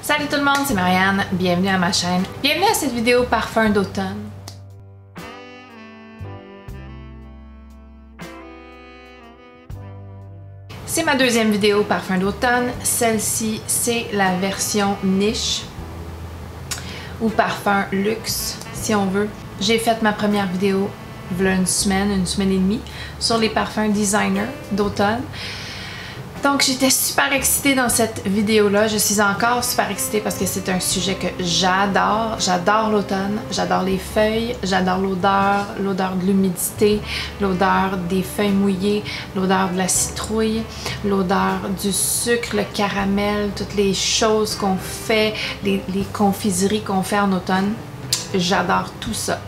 Salut tout le monde, c'est Marianne, bienvenue à ma chaîne. Bienvenue à cette vidéo parfum d'automne. C'est ma deuxième vidéo parfum d'automne. Celle-ci, c'est la version niche ou parfum luxe, si on veut. J'ai fait ma première vidéo il y a une semaine et demie sur les parfums designer d'automne. Donc j'étais super excitée dans cette vidéo-là. Je suis encore super excitée parce que c'est un sujet que j'adore. J'adore l'automne, j'adore les feuilles, j'adore l'odeur de l'humidité, l'odeur des feuilles mouillées, l'odeur de la citrouille, l'odeur du sucre, le caramel, toutes les choses qu'on fait, les confiseries qu'on fait en automne. J'adore tout ça.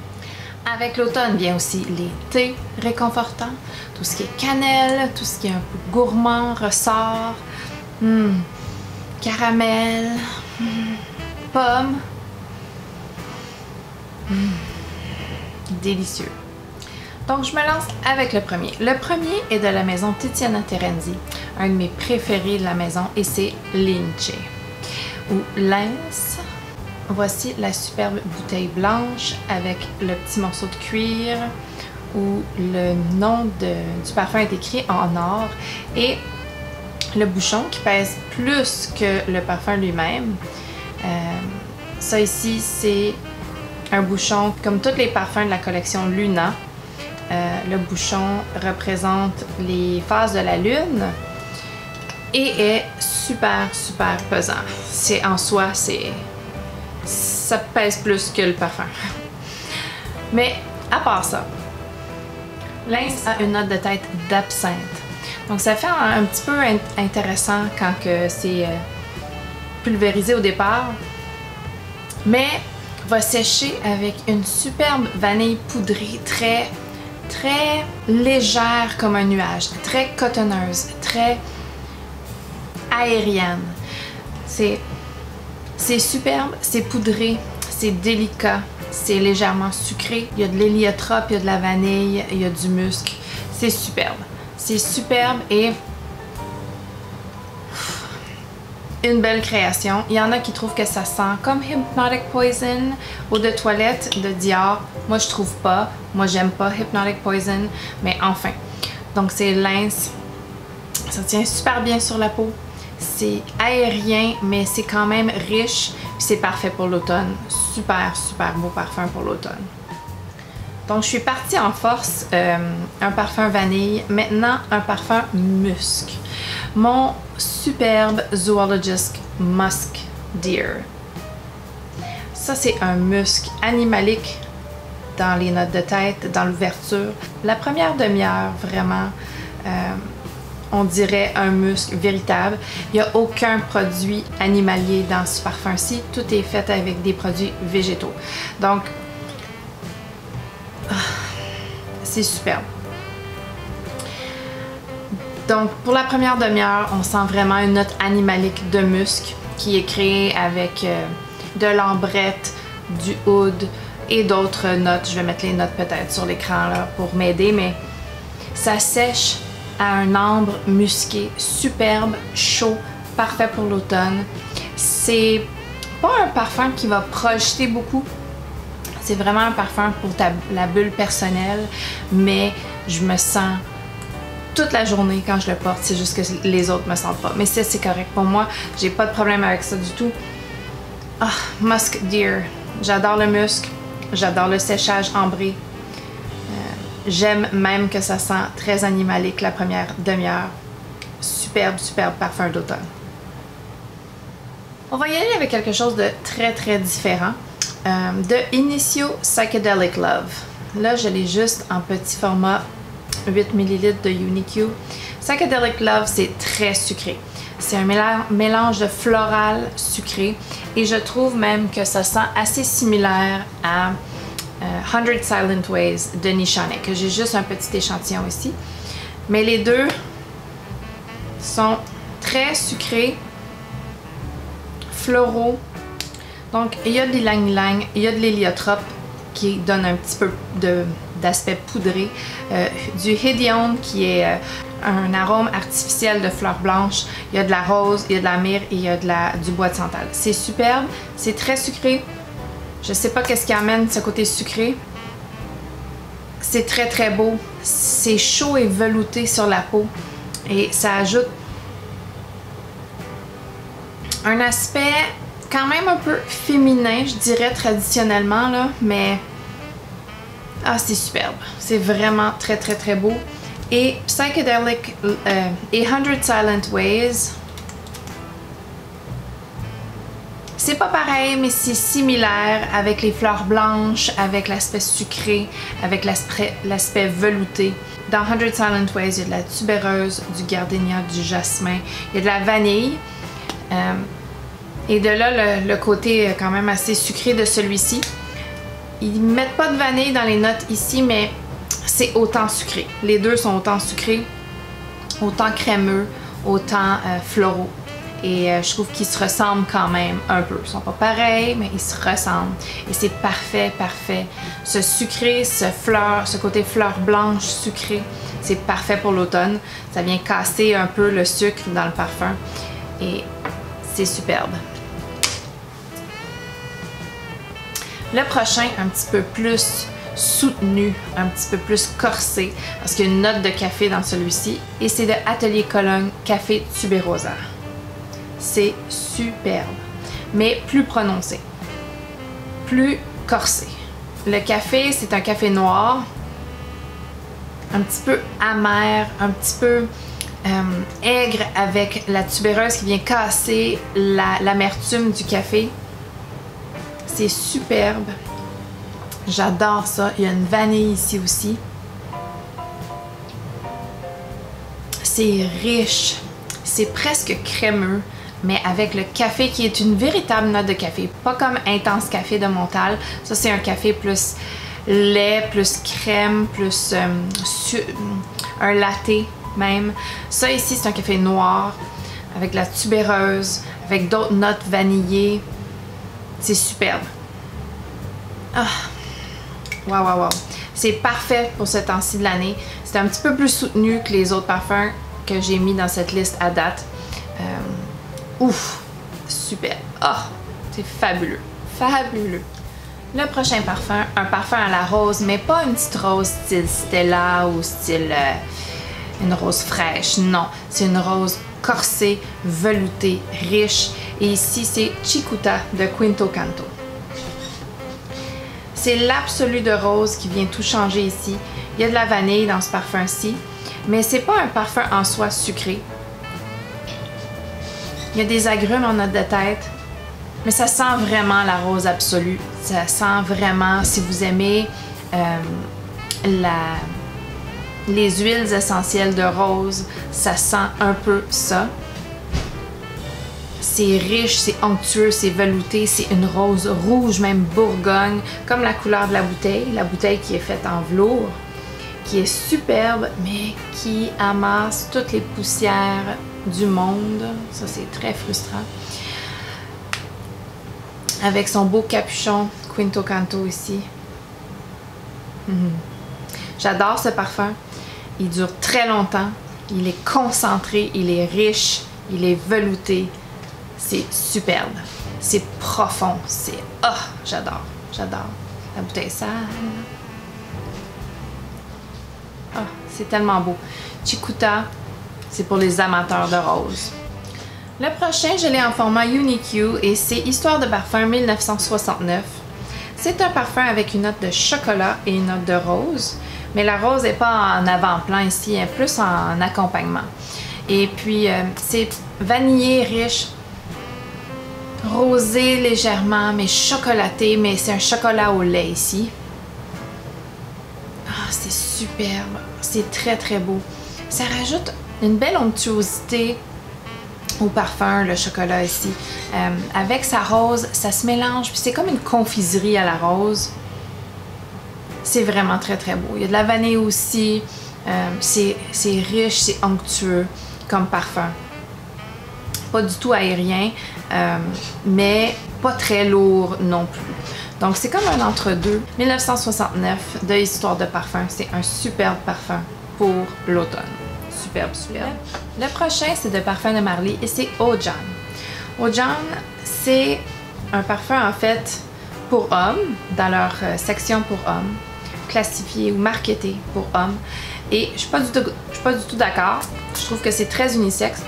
Avec l'automne vient aussi les thés réconfortants, tout ce qui est cannelle, tout ce qui est un peu gourmand ressort, caramel, pomme, délicieux. Donc je me lance avec le premier. Le premier est de la maison Tiziana Terenzi, un de mes préférés de la maison, et c'est Lince ou Lince. Voici la superbe bouteille blanche avec le petit morceau de cuir où le nom du parfum est écrit en or et le bouchon qui pèse plus que le parfum lui-même. Ça ici, c'est un bouchon comme tous les parfums de la collection Luna. Le bouchon représente les phases de la lune et est super pesant. En soi, ça pèse plus que le parfum. Mais à part ça, Lince a une note de tête d'absinthe. Donc ça fait un petit peu intéressant quand c'est pulvérisé au départ, mais va sécher avec une superbe vanille poudrée très légère comme un nuage, très cotonneuse, très aérienne. C'est superbe, c'est poudré, c'est délicat, c'est légèrement sucré. Il y a de l'héliotrope, il y a de la vanille, il y a du musc. C'est superbe. C'est superbe et une belle création. Il y en a qui trouvent que ça sent comme Hypnotic Poison eau de toilette de Dior. Moi, je trouve pas. Moi, j'aime pas Hypnotic Poison, mais enfin. Donc, c'est Lince. Ça tient super bien sur la peau. C'est aérien, mais c'est quand même riche. C'est parfait pour l'automne. Super beau parfum pour l'automne. Donc, je suis partie en force. Un parfum vanille. Maintenant, un parfum musc. Mon superbe Zoologist Musk Deer. Ça, c'est un musc animalique dans les notes de tête, dans l'ouverture. La première demi-heure, vraiment... on dirait un musc véritable. Il n'y a aucun produit animalier dans ce parfum-ci. Tout est fait avec des produits végétaux. Donc, c'est superbe. Donc, pour la première demi-heure, on sent vraiment une note animalique de musc qui est créée avec de l'ambrette, du oud et d'autres notes. Je vais mettre les notes peut-être sur l'écran là pour m'aider, mais ça sèche à un ambre musqué, superbe, chaud, parfait pour l'automne. C'est pas un parfum qui va projeter beaucoup. C'est vraiment un parfum pour la bulle personnelle, mais je me sens toute la journée quand je le porte. C'est juste que les autres me sentent pas. Mais ça, c'est correct pour moi. J'ai pas de problème avec ça du tout. Ah, Musk Deer. J'adore le musc. J'adore le séchage ambré. J'aime même que ça sent très animalique la première demi-heure. Superbe parfum d'automne. On va y aller avec quelque chose de très différent. De Initio Psychedelic Love. Là, je l'ai juste en petit format 8 ml de Unique. Psychedelic Love, c'est très sucré. C'est un mélange de floral sucré. Et je trouve même que ça sent assez similaire à 100 Silent Ways de Nishane, que j'ai juste un petit échantillon ici. Mais les deux sont très sucrés, floraux. Donc, il y a de l'ylang-ylang, il y a de l'héliotrope qui donne un petit peu d'aspect poudré, du Hédione qui est un arôme artificiel de fleurs blanches. Il y a de la rose, il y a de la myrrhe et il y a du bois de santal. C'est superbe, c'est très sucré. Je sais pas qu'est-ce qui amène ce côté sucré. C'est très très beau. C'est chaud et velouté sur la peau. Et ça ajoute un aspect quand même un peu féminin, je dirais traditionnellement, là, mais ah, c'est superbe. C'est vraiment très très très beau. Et Psychedelic et 100 Silent Ways, c'est pas pareil, mais c'est similaire avec les fleurs blanches, avec l'aspect sucré, avec l'aspect velouté. Dans 100 Silent Ways, il y a de la tubéreuse, du gardénia, du jasmin, il y a de la vanille. Et de là, le côté quand même assez sucré de celui-ci. Ils mettent pas de vanille dans les notes ici, mais c'est autant sucré. Les deux sont autant sucrés, autant crémeux, autant floraux. Et je trouve qu'ils se ressemblent quand même un peu. Ils sont pas pareils, mais ils se ressemblent. Et c'est parfait, parfait. Ce sucré, ce côté fleur blanche sucrée, c'est parfait pour l'automne. Ça vient casser un peu le sucre dans le parfum. Et c'est superbe. Le prochain, un petit peu plus soutenu, un petit peu plus corsé, parce qu'il y a une note de café dans celui-ci, et c'est de Atelier Cologne Café Tuberosa. C'est superbe, mais plus prononcé, plus corsé. Le café, c'est un café noir, un petit peu amer, un petit peu aigre, avec la tubéreuse qui vient casser l'amertume du café. C'est superbe. J'adore ça. Il y a une vanille ici aussi. C'est riche. C'est presque crémeux, mais avec le café qui est une véritable note de café. Pas comme Intense Café de Montal. Ça, c'est un café plus lait, plus crème, plus un latte même. Ça ici, c'est un café noir avec la tubéreuse, avec d'autres notes vanillées. C'est superbe. Ah! Waouh, waouh, waouh! C'est parfait pour ce temps-ci de l'année. C'est un petit peu plus soutenu que les autres parfums que j'ai mis dans cette liste à date. Ouf! Super! Ah! C'est fabuleux! Fabuleux! Le prochain parfum, un parfum à la rose, mais pas une petite rose style Stella ou style une rose fraîche. Non, c'est une rose corsée, veloutée, riche. Et ici, c'est Cicuta de Quinto Canto. C'est l'absolu de rose qui vient tout changer ici. Il y a de la vanille dans ce parfum-ci, mais c'est pas un parfum en soi sucré. Il y a des agrumes en note de tête, mais ça sent vraiment la rose absolue. Ça sent vraiment, si vous aimez les huiles essentielles de rose, ça sent un peu ça. C'est riche, c'est onctueux, c'est velouté, c'est une rose rouge, même bourgogne, comme la couleur de la bouteille qui est faite en velours, qui est superbe, mais qui amasse toutes les poussières du monde. Ça, c'est très frustrant. Avec son beau capuchon Quinto Canto ici. J'adore ce parfum. Il dure très longtemps. Il est concentré, il est riche, il est velouté. C'est superbe. C'est profond. C'est... Ah! J'adore. J'adore. La bouteille sale. Ah! C'est tellement beau. Cicuta, c'est pour les amateurs de rose. Le prochain, je l'ai en format UniQ et c'est Histoire de parfum 1969. C'est un parfum avec une note de chocolat et une note de rose. Mais la rose n'est pas en avant-plan ici, elle est plus en accompagnement. Et puis, c'est vanillé, riche, rosé légèrement, mais chocolaté, mais c'est un chocolat au lait ici. Ah, c'est superbe. C'est très, très beau. Ça rajoute une belle onctuosité au parfum, le chocolat ici. Avec sa rose, ça se mélange, puis c'est comme une confiserie à la rose. C'est vraiment très très beau. Il y a de la vanille aussi. C'est riche, c'est onctueux comme parfum. Pas du tout aérien, mais pas très lourd non plus. Donc c'est comme un entre-deux. 1969 de Histoire de parfum. C'est un superbe parfum pour l'automne. Super. superbe, superbe. Le prochain, c'est de parfum de Marley et c'est Eau John. Eau John, c'est un parfum en fait pour hommes, dans leur section pour hommes, classifié ou marketé pour hommes. Et je suis pas du tout d'accord. Je trouve que c'est très unisexe.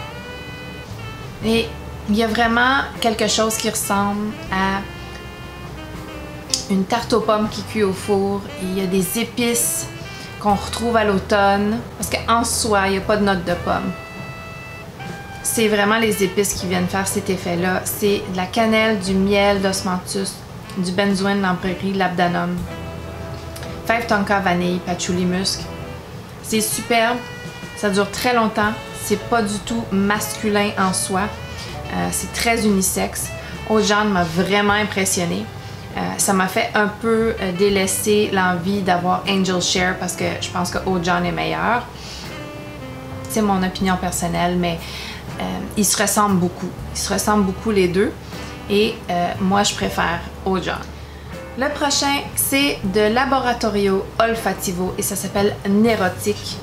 Et il y a vraiment quelque chose qui ressemble à une tarte aux pommes qui cuit au four. Il y a des épices qu'on retrouve à l'automne. Parce qu'en soi, il n'y a pas de notes de pomme. C'est vraiment les épices qui viennent faire cet effet-là. C'est de la cannelle, du miel d'osmanthus, du benzoin, l'ambrierie, l'abdanum, fève tonka, vanille, patchouli, musc. C'est superbe. Ça dure très longtemps. C'est pas du tout masculin en soi. C'est très unisexe. Eau John m'a vraiment impressionnée. Ça m'a fait un peu délaisser l'envie d'avoir Angel Share parce que je pense que Eau John est meilleur. C'est mon opinion personnelle, mais ils se ressemblent beaucoup. Ils se ressemblent beaucoup les deux. Et moi, je préfère Eau John. Le prochain, c'est de Laboratorio Olfativo et ça s'appelle Nérotique.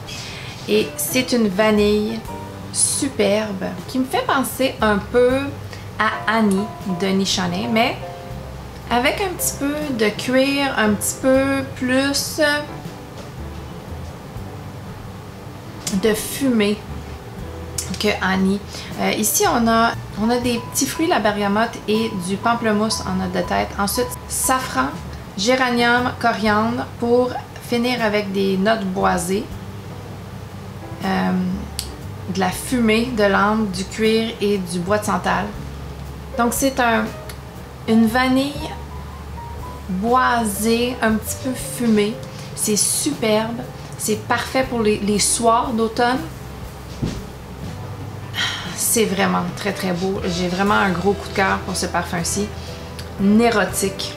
Et c'est une vanille superbe qui me fait penser un peu à Annie de Nichonnet, mais avec un petit peu de cuir, un petit peu plus de fumée que Annie. Ici, on a des petits fruits, la bergamote et du pamplemousse en note de tête. Ensuite, safran, géranium, coriandre pour finir avec des notes boisées. De la fumée de l'ambre, du cuir et du bois de santal. Donc c'est une vanille boisée, un petit peu fumée. C'est superbe. C'est parfait pour les soirs d'automne. C'est vraiment très très beau. J'ai vraiment un gros coup de cœur pour ce parfum-ci. Nérotique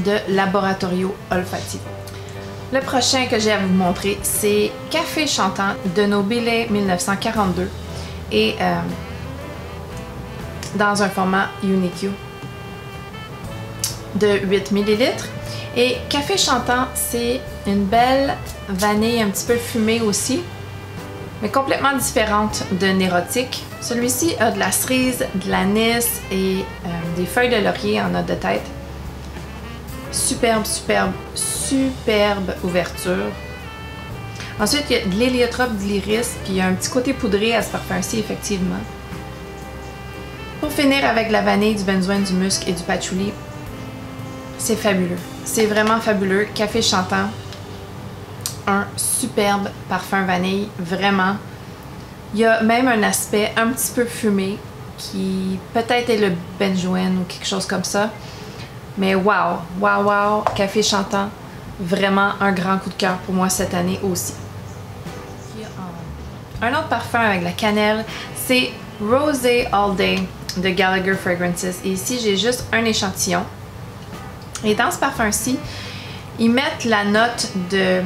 de Laboratorio Olfativo. Le prochain que j'ai à vous montrer, c'est Café Chantant de Nobile 1942 et dans un format Unique de 8 ml. Et Café Chantant, c'est une belle vanille un petit peu fumée aussi, mais complètement différente de Nérotique. Celui-ci a de la cerise, de l'anis et des feuilles de laurier en note de tête. Superbe, superbe, superbe ouverture. Ensuite, il y a de l'héliotrope, de l'iris, puis il y a un petit côté poudré à ce parfum-ci, effectivement. Pour finir avec la vanille, du benzoin, du musc et du patchouli, c'est fabuleux. C'est vraiment fabuleux. Café Chantant, un superbe parfum vanille, vraiment. Il y a même un aspect un petit peu fumé qui peut-être est le benzoin ou quelque chose comme ça. Mais wow, wow, wow, Café Chantant, vraiment un grand coup de cœur pour moi cette année aussi. Un autre parfum avec la cannelle, c'est Rosé All Day de Gallagher Fragrances. Et ici, j'ai juste un échantillon. Et dans ce parfum-ci, ils mettent la note de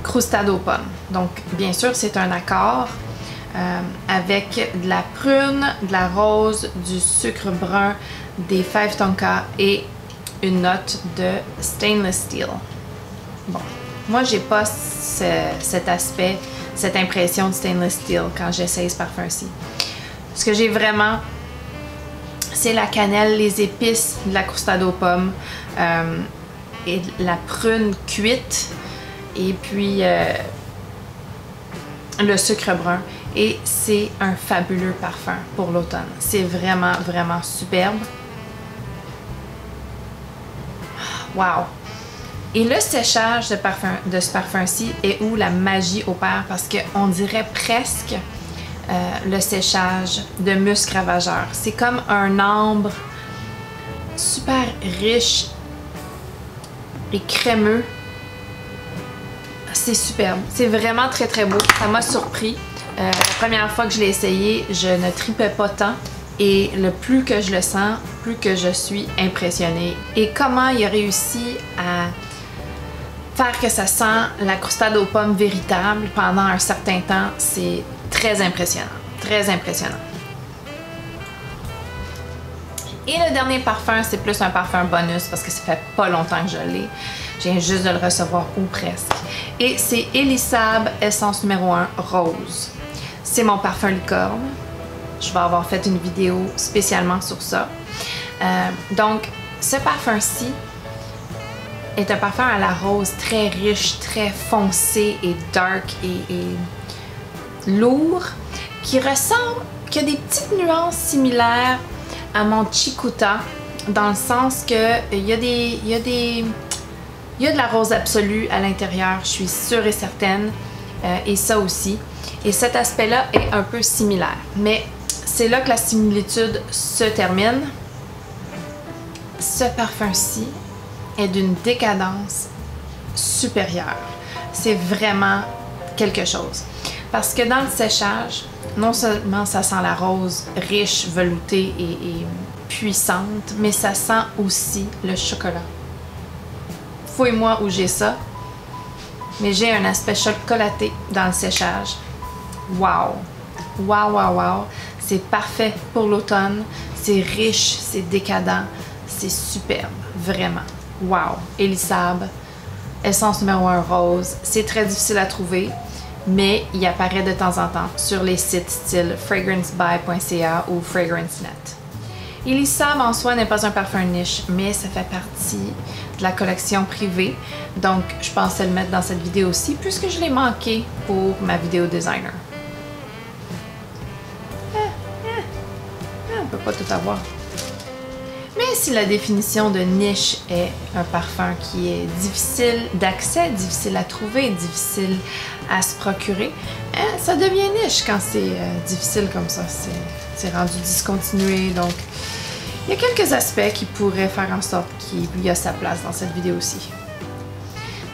crustade aux pommes. Donc, bien sûr, c'est un accord avec de la prune, de la rose, du sucre brun, des fèves tonka et une note de stainless steel. Bon, moi j'ai pas cet aspect, cette impression de stainless steel quand j'essaye ce parfum-ci. Ce que j'ai vraiment, c'est la cannelle, les épices de la crustade aux pommes et de la prune cuite et puis le sucre brun. Et c'est un fabuleux parfum pour l'automne. C'est vraiment, vraiment superbe. Wow! Et le séchage de ce parfum-ci est où la magie opère parce qu'on dirait presque le séchage de musc ravageur. C'est comme un ambre super riche et crémeux. C'est superbe. C'est vraiment très très beau. Ça m'a surpris. La première fois que je l'ai essayé, je ne tripais pas tant. Et le plus que je le sens, plus que je suis impressionnée. Et comment il a réussi à faire que ça sent la crustade aux pommes véritable pendant un certain temps, c'est très impressionnant. Très impressionnant. Et le dernier parfum, c'est plus un parfum bonus parce que ça fait pas longtemps que je l'ai. Je viens juste de le recevoir ou presque. Et c'est Elisab Essence numéro 1 Rose. C'est mon parfum licorne. Je vais avoir fait une vidéo spécialement sur ça. Donc, ce parfum-ci est un parfum à la rose très riche, très foncé et dark et lourd, qui a des petites nuances similaires à mon Cicuta, dans le sens que il y a de la rose absolue à l'intérieur, je suis sûre et certaine, et ça aussi. Et cet aspect-là est un peu similaire, mais c'est là que la similitude se termine. Ce parfum-ci est d'une décadence supérieure. C'est vraiment quelque chose. Parce que dans le séchage, non seulement ça sent la rose riche, veloutée et puissante, mais ça sent aussi le chocolat. Fouille-moi où j'ai ça, mais j'ai un aspect chocolaté dans le séchage. Wow! Wow, wow, wow! C'est parfait pour l'automne, c'est riche, c'est décadent, c'est superbe, vraiment. Wow! Elisab, essence numéro 1 rose, c'est très difficile à trouver, mais il apparaît de temps en temps sur les sites style fragrancebuy.ca ou FragranceNet. Elisab en soi n'est pas un parfum niche, mais ça fait partie de la collection privée, donc je pensais le mettre dans cette vidéo aussi, puisque je l'ai manqué pour ma vidéo designer. On peut pas tout avoir. Mais si la définition de niche est un parfum qui est difficile d'accès, difficile à trouver, difficile à se procurer, ça devient niche quand c'est difficile comme ça. C'est rendu discontinué, donc il y a quelques aspects qui pourraient faire en sorte qu'il y a sa place dans cette vidéo aussi.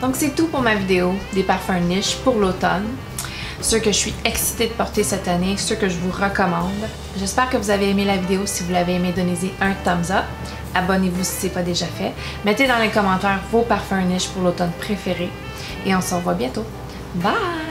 Donc c'est tout pour ma vidéo des parfums niche pour l'automne. Ceux que je suis excitée de porter cette année, ceux que je vous recommande. J'espère que vous avez aimé la vidéo. Si vous l'avez aimé, donnez-y un thumbs up. Abonnez-vous si ce n'est pas déjà fait. Mettez dans les commentaires vos parfums niche pour l'automne préférés. Et on se revoit bientôt. Bye!